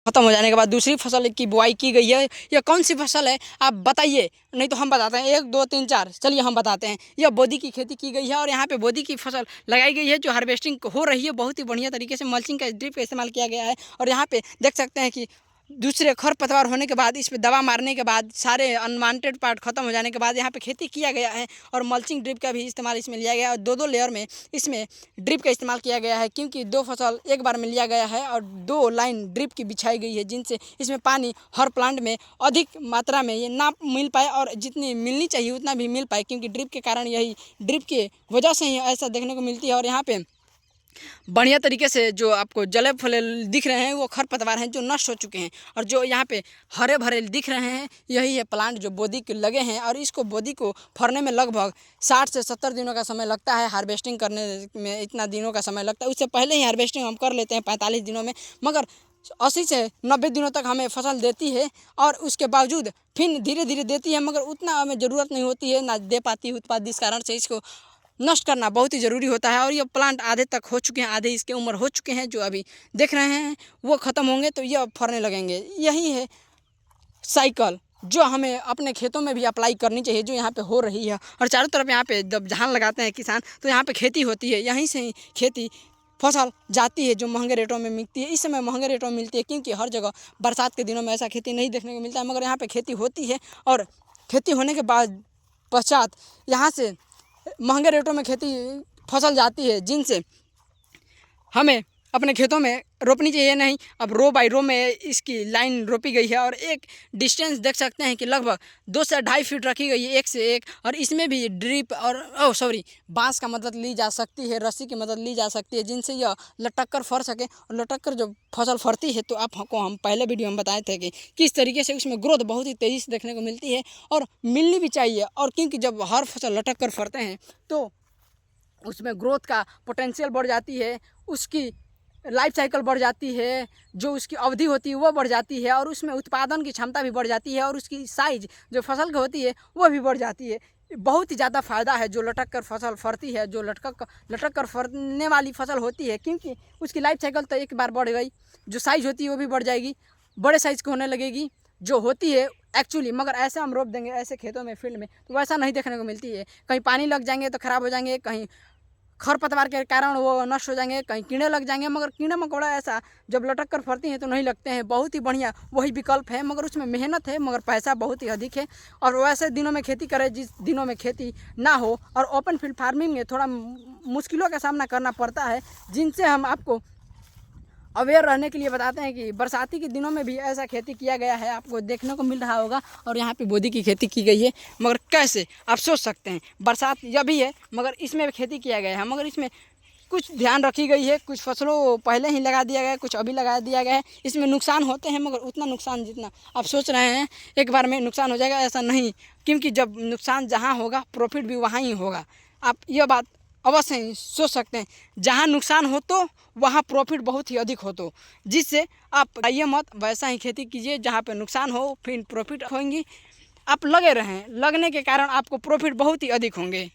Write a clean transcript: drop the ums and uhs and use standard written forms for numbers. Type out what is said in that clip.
खत्म हो जाने के बाद दूसरी फसल की बुआई की गई है। यह कौन सी फसल है आप बताइए, नहीं तो हम बताते हैं। 1 2 3 4 चलिए हम बताते हैं। यह बोदी की खेती की गई है और यहाँ पे बोदी की फसल लगाई गई है जो हार्वेस्टिंग हो रही है। बहुत ही बढ़िया तरीके से मल्चिंग का ड्रिप का इस्तेमाल किया गया है। और यहाँ पे देख सकते हैं कि दूसरे खरपतवार होने के बाद इस पर दवा मारने के बाद सारे अनवांटेड पार्ट खत्म हो जाने के बाद यहाँ पे खेती किया गया है। और मल्चिंग ड्रिप का भी इस्तेमाल इसमें लिया गया है और 2 लेयर में इसमें ड्रिप का इस्तेमाल किया गया है, क्योंकि 2 फसल एक बार में लिया गया है और 2 लाइन ड्रिप की बिछाई गई है, जिनसे इसमें पानी हर प्लांट में अधिक मात्रा में ये ना मिल पाए और जितनी मिलनी चाहिए उतना भी मिल पाए, क्योंकि ड्रिप के कारण यही ड्रिप के वजह से ही ऐसा देखने को मिलती है। और यहाँ पे बढ़िया तरीके से जो आपको जले फले दिख रहे हैं वो खरपतवार हैं जो नष्ट हो चुके हैं। और जो यहाँ पे हरे भरे दिख रहे हैं यही है प्लांट जो बोदी के लगे हैं। और इसको बोदी को फरने में लगभग 60 से 70 दिनों का समय लगता है। हार्वेस्टिंग करने में इतना दिनों का समय लगता है, उससे पहले ही हार्वेस्टिंग हम कर लेते हैं 45 दिनों में। मगर 80 से 90 दिनों तक हमें फसल देती है और उसके बावजूद फिर धीरे धीरे देती है, मगर उतना हमें ज़रूरत नहीं होती है, ना दे पाती है उत्पाद। इस कारण से इसको नष्ट करना बहुत ही ज़रूरी होता है। और ये प्लांट आधे तक हो चुके हैं, आधे इसके उम्र हो चुके हैं, जो अभी देख रहे हैं वो ख़त्म होंगे तो ये फरने लगेंगे। यही है साइकिल जो हमें अपने खेतों में भी अप्लाई करनी चाहिए, जो यहाँ पे हो रही है। और चारों तरफ यहाँ पे जब धान लगाते हैं किसान तो यहाँ पे खेती होती है, यहीं से ही खेती फसल जाती है जो महंगे रेटों में मिलती है। इस समय महंगे रेटों में मिलती है क्योंकि हर जगह बरसात के दिनों में ऐसा खेती नहीं देखने को मिलता है, मगर यहाँ पर खेती होती है। और खेती होने के बाद पश्चात यहाँ से महंगे रेटों में खेती फसल जाती है, जिनसे हमें अपने खेतों में रोपनी चाहिए। नहीं, अब रो बाई रो में इसकी लाइन रोपी गई है और एक डिस्टेंस देख सकते हैं कि लगभग 2 से 2.5 फीट रखी गई है एक से एक। और इसमें भी ड्रिप और बांस का मदद ली जा सकती है, रस्सी की मदद ली जा सकती है, जिनसे यह लटक कर फर सके। और लटक कर जब फसल फरती है तो आपको हम पहले वीडियो में बताए थे कि किस तरीके से उसमें ग्रोथ बहुत ही तेज़ी से देखने को मिलती है और मिलनी भी चाहिए। और क्योंकि जब हर फसल लटक कर फरते हैं तो उसमें ग्रोथ का पोटेंशियल बढ़ जाती है, उसकी लाइफ साइकिल बढ़ जाती है, जो उसकी अवधि होती है वो बढ़ जाती है और उसमें उत्पादन की क्षमता भी बढ़ जाती है और उसकी साइज जो फसल की होती है वो भी बढ़ जाती है। बहुत ही ज़्यादा फ़ायदा है जो लटक कर फसल फरती है, जो लटक कर फरने वाली फसल होती है, क्योंकि उसकी लाइफ साइकिल तो एक बार बढ़ गई, जो साइज़ होती है वो भी बढ़ जाएगी, बड़े साइज़ की होने लगेगी जो होती है एक्चुअली। मगर ऐसे हम रोप देंगे ऐसे खेतों में फील्ड में तो वैसा नहीं देखने को मिलती है। कहीं पानी लग जाएंगे तो ख़राब हो जाएंगे, कहीं खरपतवार के कारण वो नष्ट हो जाएंगे, कहीं कीड़े लग जाएंगे। मगर कीड़े मकोड़ा ऐसा जब लटक कर फरती हैं तो नहीं लगते हैं। बहुत ही बढ़िया वही विकल्प है, मगर उसमें मेहनत है, मगर पैसा बहुत ही अधिक है। और वैसे दिनों में खेती करें जिस दिनों में खेती ना हो। और ओपन फील्ड फार्मिंग में थोड़ा मुश्किलों का सामना करना पड़ता है, जिनसे हम आपको अवेयर रहने के लिए बताते हैं कि बरसाती के दिनों में भी ऐसा खेती किया गया है, आपको देखने को मिल रहा होगा। और यहाँ पे बोदी की खेती की गई है, मगर कैसे आप सोच सकते हैं, बरसात यह भी है मगर इसमें भी खेती किया गया है। मगर इसमें कुछ ध्यान रखी गई है, कुछ फसलों पहले ही लगा दिया गया है, कुछ अभी लगा दिया गया है। इसमें नुकसान होते हैं मगर उतना नुकसान जितना आप सोच रहे हैं एक बार में नुकसान हो जाएगा, ऐसा नहीं। क्योंकि जब नुकसान जहाँ होगा प्रॉफिट भी वहाँ ही होगा। आप यह बात अवश्य ही सोच सकते हैं, जहाँ नुकसान हो तो वहाँ प्रॉफिट बहुत ही अधिक हो, तो जिससे आप आइए मत, वैसा ही खेती कीजिए जहाँ पे नुकसान हो फिर प्रॉफिट होंगी। आप लगे रहें, लगने के कारण आपको प्रॉफिट बहुत ही अधिक होंगे।